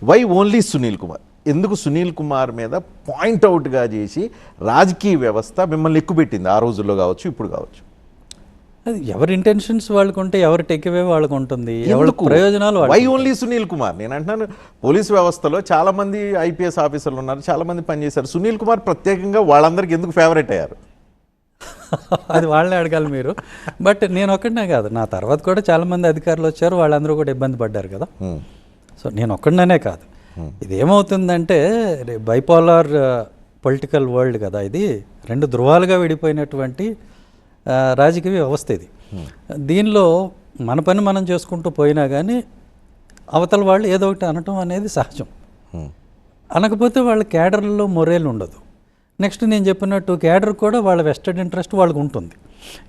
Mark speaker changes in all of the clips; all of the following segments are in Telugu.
Speaker 1: Why only Sunil Kumar? ఎందుకు సునీల్ కుమార్ మీద పాయింట్అవుట్గా చేసి రాజకీయ వ్యవస్థ మిమ్మల్ని ఎక్కుపెట్టింది ఆ రోజుల్లో కావచ్చు, ఇప్పుడు కావచ్చు?
Speaker 2: అది ఎవరి ఇంటెన్షన్స్ వాళ్ళకు ఉంటే, ఎవరి టేక్అవే వాళ్ళకు ఉంటుంది, ఎవరి ప్రయోజనాలు.
Speaker 1: Why only Sunil Kumar? నేను అంటున్నాను, పోలీస్ వ్యవస్థలో చాలా మంది ఐపీఎస్ ఆఫీసర్లు ఉన్నారు, చాలా మంది పనిచేశారు. సునీల్ కుమార్ ప్రత్యేకంగా వాళ్ళందరికీ ఎందుకు ఫేవరెట్ అయ్యారు?
Speaker 2: అది వాళ్ళే అడగాలి మీరు. బట్ నేను ఒక్కడనే కాదు, నా తర్వాత కూడా చాలామంది అధికారులు వచ్చారు, వాళ్ళందరూ కూడా ఇబ్బంది పడ్డారు కదా. సో నేను ఒక్కడనే కాదు. ఇది ఏమవుతుందంటే బైపోలార్ పొలిటికల్ వరల్డ్ కదా ఇది, రెండు ధృవాలుగా విడిపోయినటువంటి రాజకీయ వ్యవస్థ ఇది. దీనిలో మన పని మనం చేసుకుంటూ పోయినా కానీ అవతల వాళ్ళు ఏదో ఒకటి అనటం అనేది సహజం. అనకపోతే వాళ్ళ క్యాడర్లో మొరేలు ఉండదు. నెక్స్ట్ నేను చెప్పినట్టు క్యాడర్ కూడా వాళ్ళ వెస్టెడ్ ఇంట్రెస్ట్ వాళ్ళకు ఉంటుంది.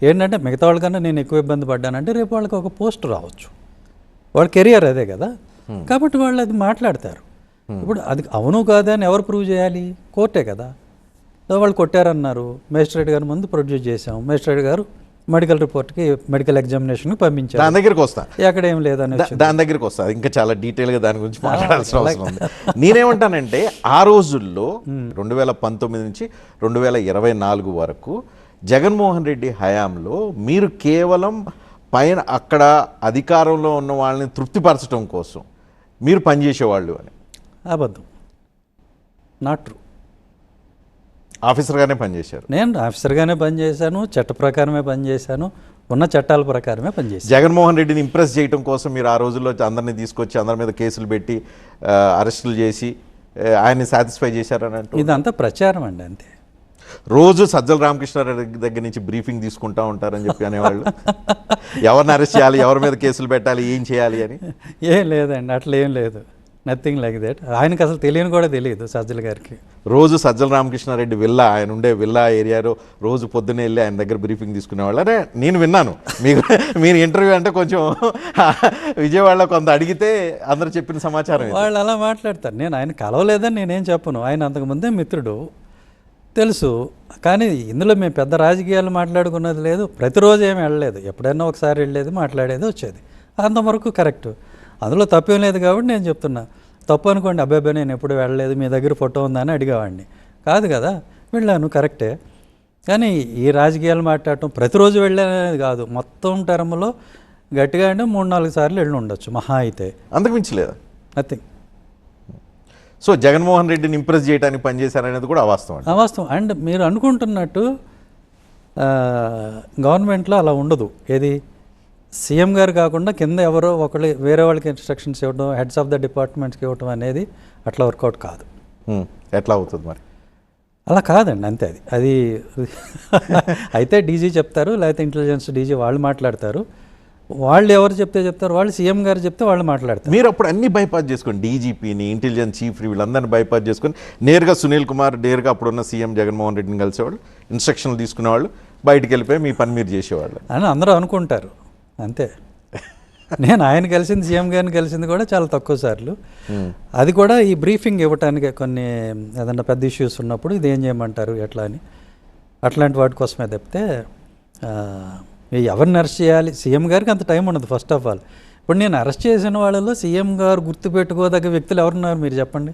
Speaker 2: ఏంటంటే మిగతా వాళ్ళకన్నా నేను ఎక్కువ ఇబ్బంది పడ్డానంటే రేపు వాళ్ళకి ఒక పోస్ట్ రావచ్చు, వాళ్ళ కెరియర్ అదే కదా. కాబట్టి వాళ్ళు అది మాట్లాడతారు. ఇప్పుడు అది అవును కాదా అని ఎవరు ప్రూవ్ చేయాలి? కోర్టే కదా. వాళ్ళు కొట్టారన్నారు, మేజిస్ట్రేట్ గారి ముందు ప్రొడ్యూస్ చేసాం, మేజిస్ట్రేట్ గారు మెడికల్ రిపోర్ట్కి, మెడికల్ ఎగ్జామినేషన్కి పంపించారు.
Speaker 1: దాని దగ్గరికి వస్తా,
Speaker 2: ఎక్కడ ఏం లేదని
Speaker 1: దాని దగ్గరికి వస్తా, ఇంకా చాలా డీటెయిల్గా దాని గురించి మాట్లాడాల్సిన అవసరం ఉంది. నేనేమంటానంటే ఆ రోజుల్లో 2019 నుంచి 2024 వరకు జగన్మోహన్ రెడ్డి హయాంలో మీరు కేవలం పైన అక్కడ అధికారంలో ఉన్న వాళ్ళని తృప్తిపరచడం కోసం మీరు పనిచేసేవాళ్ళు అని.
Speaker 2: అబద్ధం, నాట్ ట్రూ.
Speaker 1: ఆఫీసర్గానే పనిచేశారు.
Speaker 2: నేను ఆఫీసర్గానే పనిచేశాను, చట్ట ప్రకారమే పనిచేశాను, ఉన్న చట్టాల ప్రకారమే పనిచేశాను.
Speaker 1: జగన్మోహన్ రెడ్డిని ఇంప్రెస్ చేయడం కోసం మీరు ఆ రోజుల్లో అందరినీ తీసుకొచ్చి అందరి మీద కేసులు పెట్టి అరెస్టులు చేసి ఆయన్ని సాటిస్ఫై చేశారని అంటూ
Speaker 2: ఇదంతా ప్రచారం అండి, అంతే.
Speaker 1: రోజు సజ్జల రామకృష్ణారెడ్డి దగ్గర నుంచి బ్రీఫింగ్ తీసుకుంటా ఉంటారని చెప్పి అనేవాళ్ళు. ఎవరిని అరెస్ట్ చేయాలి, ఎవరి మీద కేసులు పెట్టాలి, ఏం చేయాలి అని.
Speaker 2: ఏం లేదండి, అట్లా ఏం లేదు, నథింగ్ లైక్ దట్. ఆయనకు అసలు తెలియని కూడా తెలియదు సజ్జల గారికి.
Speaker 1: రోజు సజ్జల రామకృష్ణారెడ్డి విల్లా, ఆయన ఉండే విల్లా ఏరియాలో రోజు పొద్దున్నే వెళ్ళి ఆయన దగ్గర బ్రీఫింగ్ తీసుకునేవాళ్ళు. అదే నేను విన్నాను. మీరు ఇంటర్వ్యూ అంటే కొంచెం విజయవాడలో కొంత అడిగితే అందరూ చెప్పిన సమాచారం.
Speaker 2: వాళ్ళు అలా మాట్లాడతారు. నేను ఆయన కలవలేదని నేనేం చెప్పను, ఆయన అంతకుముందే మిత్రుడు, తెలుసు. కానీ ఇందులో మేము పెద్ద రాజకీయాలు మాట్లాడుకున్నది లేదు, ప్రతిరోజు ఏమి వెళ్ళలేదు, ఎప్పుడైనా ఒకసారి వెళ్ళేది, మాట్లాడేది, వచ్చేది, అంతవరకు కరెక్ట్. అందులో తప్పేం లేదు కాబట్టి నేను చెప్తున్నా. తప్పు అనుకోండి, అబ్బాయి నేను ఎప్పుడు వెళ్ళలేదు, మీ దగ్గర ఫోటో ఉందని అడిగేవాడిని కాదు కదా. వెళ్ళాను, కరెక్టే. కానీ ఈ రాజకీయాలు మాట్లాడటం ప్రతిరోజు వెళ్ళాననేది కాదు, మొత్తం టర్మ్లో గట్టిగా అంటే 3-4 సార్లు వెళ్ళి ఉండొచ్చు మహా అయితే,
Speaker 1: అంతకుమించలేదా?
Speaker 2: నథింగ్.
Speaker 1: సో జగన్మోహన్ రెడ్డిని ఇంప్రెస్ చేయడానికి పనిచేశారనేది కూడా అవాస్తవం.
Speaker 2: అవాస్తవం. అండ్ మీరు అనుకుంటున్నట్టు గవర్నమెంట్లో అలా ఉండదు. ఏది సీఎం గారు కాకుండా కింద ఎవరో ఒకళ్ళు వేరే వాళ్ళకి ఇన్స్ట్రక్షన్స్ ఇవ్వడం, హెడ్స్ ఆఫ్ ద డిపార్ట్మెంట్స్కి ఇవ్వడం అనేది అట్లా వర్కౌట్ కాదు.
Speaker 1: ఎట్లా అవుతుంది మరి?
Speaker 2: అలా కాదండి, అంతే. అది అయితే డీజీ చెప్తారు, లేకపోతే ఇంటెలిజెన్స్ డీజీ వాళ్ళు మాట్లాడతారు. వాళ్ళు ఎవరు చెప్తారు, వాళ్ళు సీఎం గారు చెప్తే వాళ్ళు మాట్లాడతారు.
Speaker 1: మీరు అప్పుడు అన్ని బైపాస్ చేసుకొని డీజీపీని, ఇంటెలిజెన్స్ చీఫ్ వీళ్ళందరినీ బైపాస్ చేసుకొని నేరుగా సునీల్ కుమార్, నేరుగా అప్పుడున్న సీఎం జగన్మోహన్ రెడ్డిని కలిసేవాళ్ళు, ఇన్స్ట్రక్షన్లు తీసుకునేవాళ్ళు, బయటికి వెళ్ళిపోయి మీ పని మీరు చేసేవాళ్ళు
Speaker 2: అని అందరూ అనుకుంటారు, అంతే. నేను ఆయన కలిసింది, సీఎం గారిని కలిసింది కూడా చాలా తక్కువ సార్లు. అది కూడా ఈ బ్రీఫింగ్ ఇవ్వటానికి, కొన్ని ఏదన్నా పెద్ద ఇష్యూస్ ఉన్నప్పుడు ఇది ఏం చేయమంటారు ఎట్లా అని, అట్లాంటి వాటి కోసమే తప్పితే ఎవరిని అరెస్ట్ చేయాలి, సీఎం గారికి అంత టైం ఉండదు ఫస్ట్ ఆఫ్ ఆల్. ఇప్పుడు నేను అరెస్ట్ చేసిన వాళ్ళలో సీఎం గారు గుర్తుపెట్టుకోదగ్గ వ్యక్తులు ఎవరున్నారు మీరు చెప్పండి?